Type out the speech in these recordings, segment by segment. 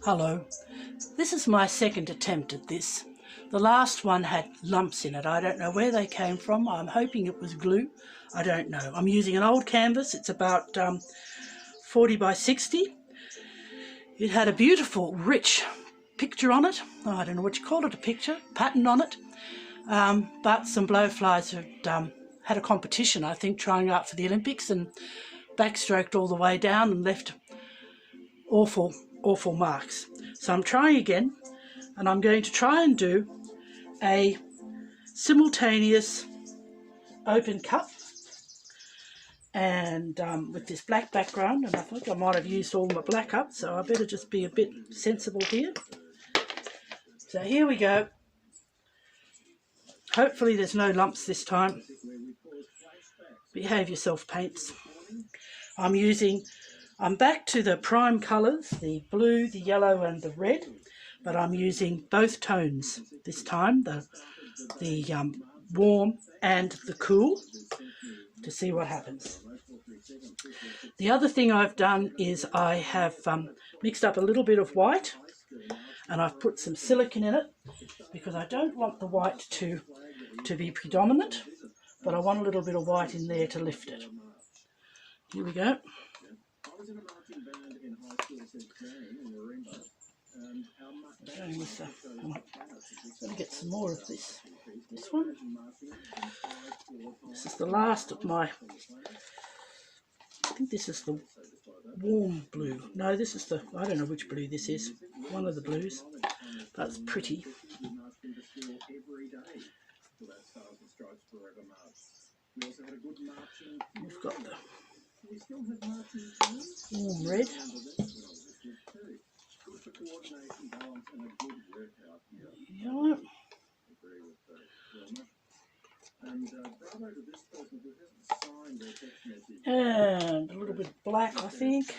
Hello, this is my second attempt at this. The last one had lumps in it. I don't know where they came from. I'm hoping it was glue. I don't know. I'm using an old canvas. It's about 40 by 60. It had a beautiful, rich picture on it. Oh, I don't know what you call it, a picture, pattern on it. But some blowflies had a competition, I think, trying out for the Olympics and backstroked all the way down and left awful marks. So I'm trying again, and I'm going to try and do a simultaneous open cup and with this black background, and I think I might have used all my black up, so I better just be a bit sensible here. So here we go. Hopefully there's no lumps this time. Behave yourself, paints. I'm back to the prime colours, the blue, the yellow and the red, but I'm using both tones this time, the warm and the cool, to see what happens. The other thing I've done is I have mixed up a little bit of white, and I've put some silicone in it because I don't want the white to be predominant, but I want a little bit of white in there to lift it. Here we go. Going with the, I'm going to get some more of this one. This is the last of my, I think this is the warm blue. No, this is the, I don't know which blue this is. One of the blues. That's pretty. We've got the warm red. Yellow. And a little bit of black, I think.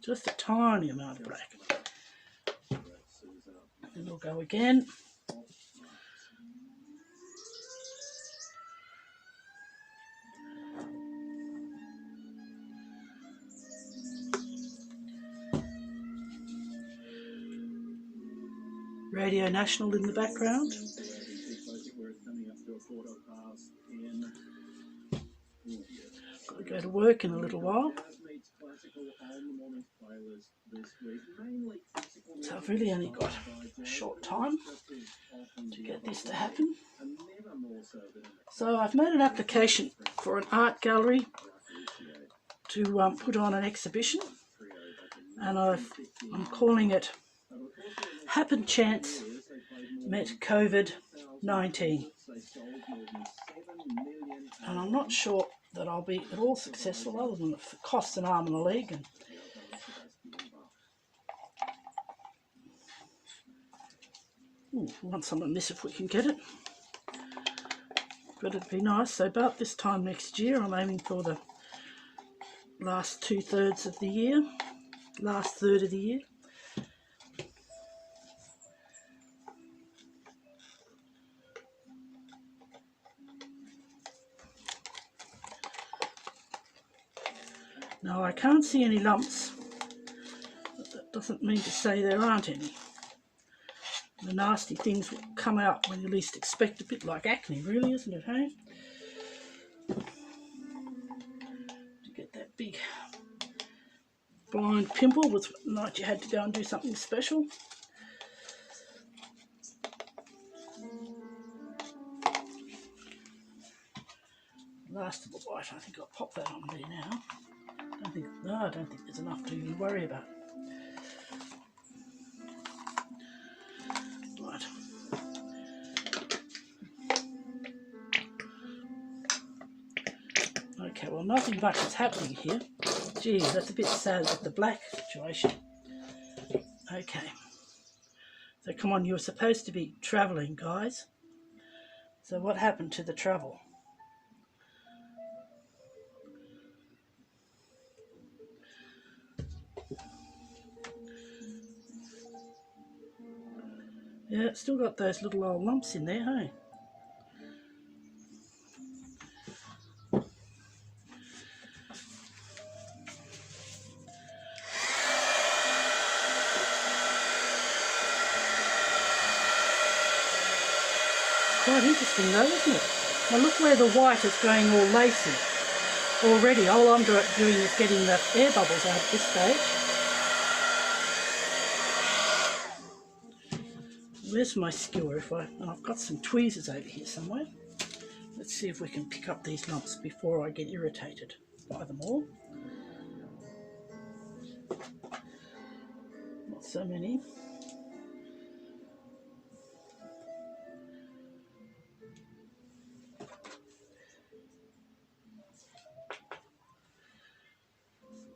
Just a tiny amount of black. And we'll go again. Radio National in the background. Got to go to work in a little while. So I've really only got a short time to get this to happen. So I've made an application for an art gallery to put on an exhibition, and I'm calling it Happen Chance Met COVID-19. And I'm not sure that I'll be at all successful, other than it costs an arm and a leg. And we want some of this if we can get it. But it'd be nice. So about this time next year, I'm aiming for the last 2/3 of the year, last third of the year. Now I can't see any lumps, but that doesn't mean to say there aren't any. The nasty things will come out when you least expect, a bit like acne really, isn't it, hey? To get that big blind pimple was night you had to go and do something special. Last of the white, I think I'll pop that on there now. I don't think there's enough to even worry about. Right. Okay, well, nothing much is happening here. Gee, that's a bit sad with the black situation. Okay. So come on, you were supposed to be travelling, guys. So what happened to the travel? Yeah, it's still got those little old lumps in there, hey? Quite interesting though, isn't it? Now look where the white is going all lacy already. All I'm doing is getting the air bubbles out at this stage. Where's my skewer? I've got some tweezers over here somewhere. Let's see if we can pick up these lumps before I get irritated by them all. Not so many.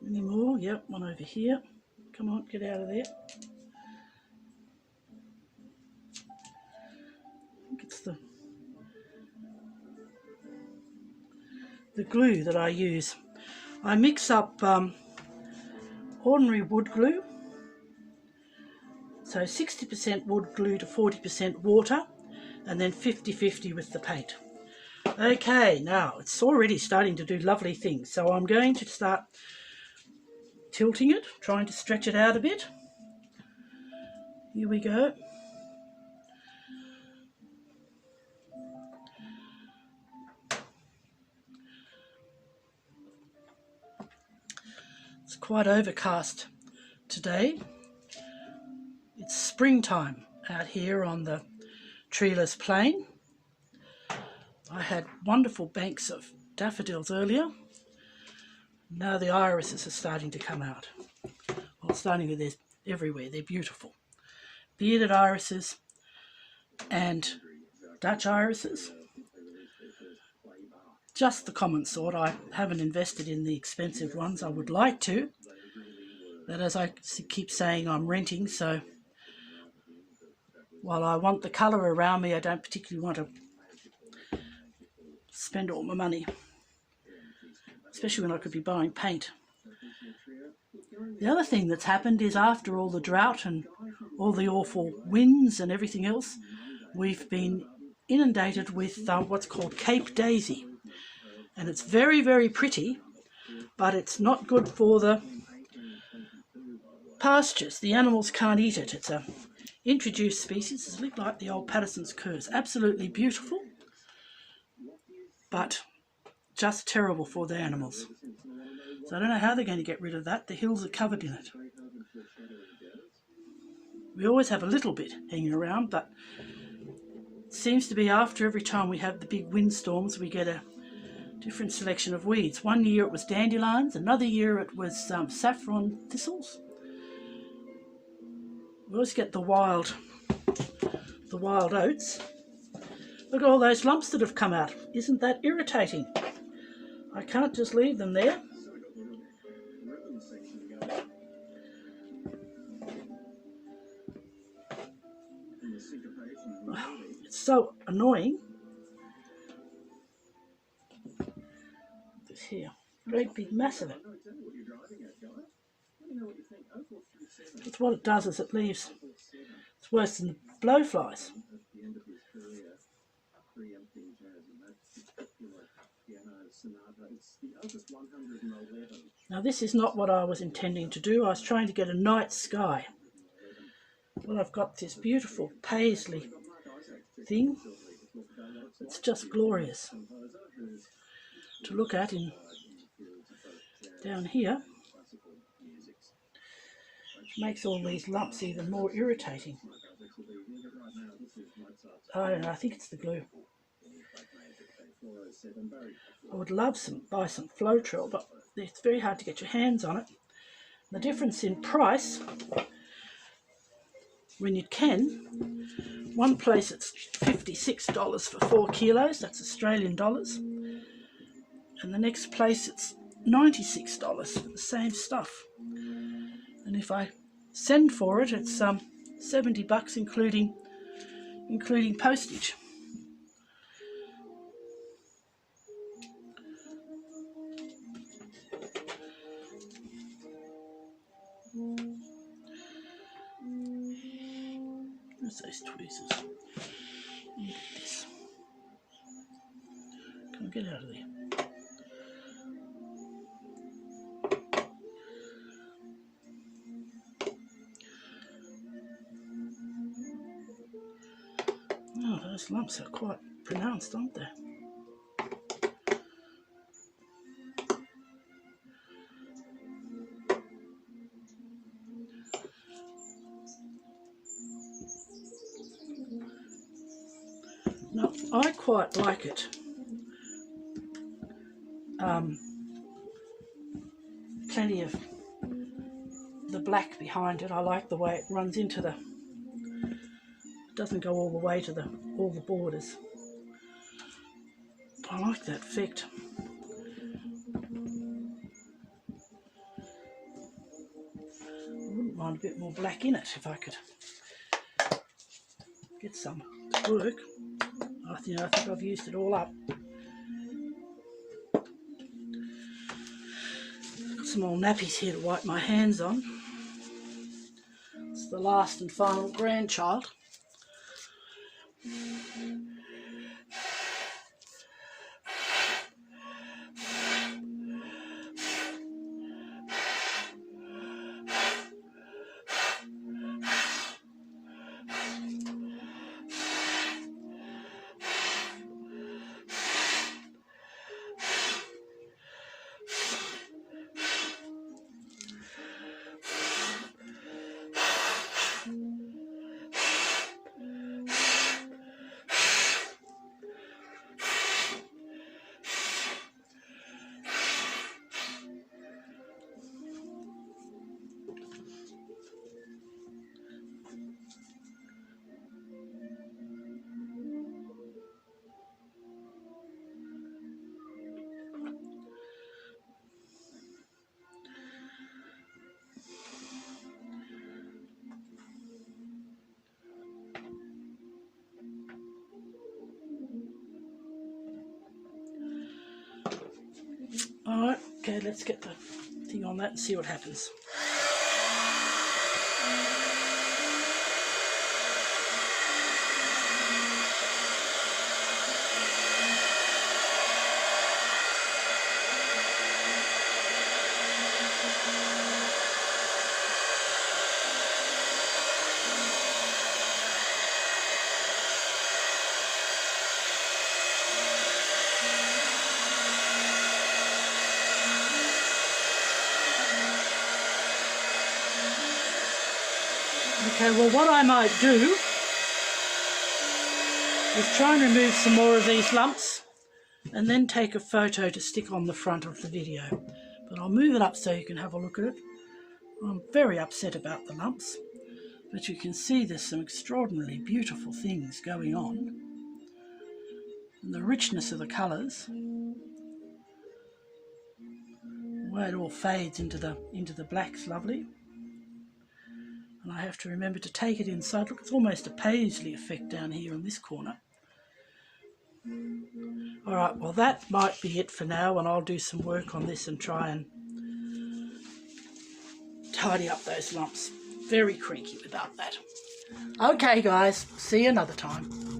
Any more? Yep, one over here. Come on, get out of there. I think it's the glue that I use. I mix up ordinary wood glue, so 60% wood glue to 40% water, and then 50-50 with the paint. Okay, now it's already starting to do lovely things, so I'm going to start tilting it, trying to stretch it out a bit. Here we go. It's quite overcast today. It's springtime out here on the treeless plain. I had wonderful banks of daffodils earlier. Now the irises are starting to come out. Well, starting with this everywhere. They're beautiful. Bearded irises and Dutch irises. Just the common sort. I haven't invested in the expensive ones. I would like to, but as I keep saying, I'm renting, so while I want the colour around me, I don't particularly want to spend all my money, especially when I could be buying paint. The other thing that's happened is after all the drought and all the awful winds and everything else, we've been inundated with what's called Cape Daisy. And it's very, very pretty, but it's not good for the pastures. The animals can't eat it. It's a introduced species. It's a bit like the old Patterson's curse. Absolutely beautiful, but just terrible for the animals. So I don't know how they're going to get rid of that. The hills are covered in it. We always have a little bit hanging around, but it seems to be after every time we have the big windstorms, we get a different selection of weeds. One year it was dandelions, another year it was saffron thistles. We always get the wild oats. Look at all those lumps that have come out. Isn't that irritating? I can't just leave them there. It's so annoying. This here, great big mass of it. It's what it does is it leaves. It's worse than blowflies. Now this is not what I was intending to do. I was trying to get a night sky. Well, I've got this beautiful paisley thing. It's just glorious to look at down here. It makes all these lumps even more irritating. I don't know, I think it's the glue. I would love buy some Floetrol, but it's very hard to get your hands on it. The difference in price, when you can, one place it's $56 for 4 kilos, that's Australian dollars, and the next place it's $96 for the same stuff. And if I send for it, it's $70 including postage. Where's those tweezers? Look at this. Come on, get out of there. Oh, Those lumps are quite pronounced, aren't they? Now, I quite like it. Plenty of the black behind it. I like the way it runs into the, it doesn't go all the way to all the borders. I like that effect. I wouldn't mind a bit more black in it if I could get some to work. I think I've used it all up. Got some old nappies here to wipe my hands on. It's the last and final grandchild. Alright, okay, let's get the thing on that and see what happens. Okay, well what I might do is try and remove some more of these lumps and then take a photo to stick on the front of the video. But I'll move it up so you can have a look at it. I'm very upset about the lumps, but you can see there's some extraordinarily beautiful things going on. And the richness of the colours, the way it all fades into the black's lovely. And I have to remember to take it inside. Look, it's almost a paisley effect down here in this corner. Alright, well that might be it for now, and I'll do some work on this and try and tidy up those lumps. Very creaky without that. Okay guys, see you another time.